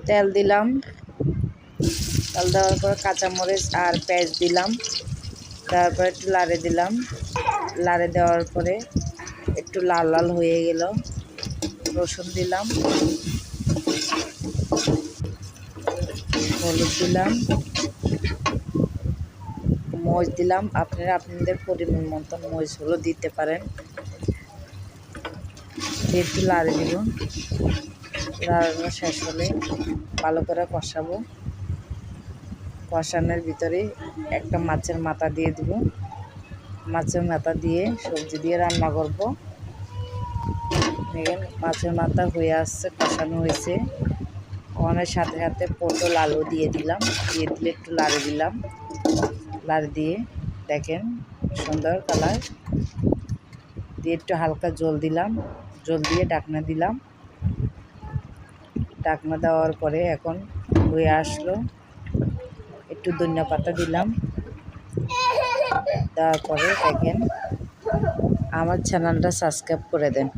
তেল দিলাম, তেল দেওয়ার পর কাঁচামরিচ আর পেঁয়াজ দিলাম, তারপর একটু লাড়ে দিলাম। লাড়ে দেওয়ার পরে একটু লাল লাল হয়ে গেল, রসুন দিলাম, হলুদ দিলাম, মরিচ দিলাম। আপনারা আপনাদের পরিমাণ মতন মরিচগুলো দিতে পারেন। দিয়ে একটু লাড়ে দিব। লাড়ানো শেষ হলে ভালো করে কষাবো। কষানোর ভিতরে একটা মাছের মাথা দিয়ে দিব। মাছের মাথা দিয়ে সবজি দিয়ে রান্না করব। দেখেন মাছের মাথা হয়ে আসছে, কষানো হয়েছে। ওখানের সাথে সাথে পটল আলু দিয়ে দিলাম, দিয়ে দিলে একটু লাড়ে দিলাম। লাড়ে দিয়ে দেখেন সুন্দর কালার দিয়ে একটু হালকা জল দিলাম, জল দিয়ে ঢাকনা দিলাম। ঢাকনা দেওয়ার পরে এখন হয়ে আসলো। একটু ধনিয়া পাতা দিলাম, দেওয়ার পরে দেখেন আমার চ্যানেলটা সাবস্ক্রাইব করে দেন।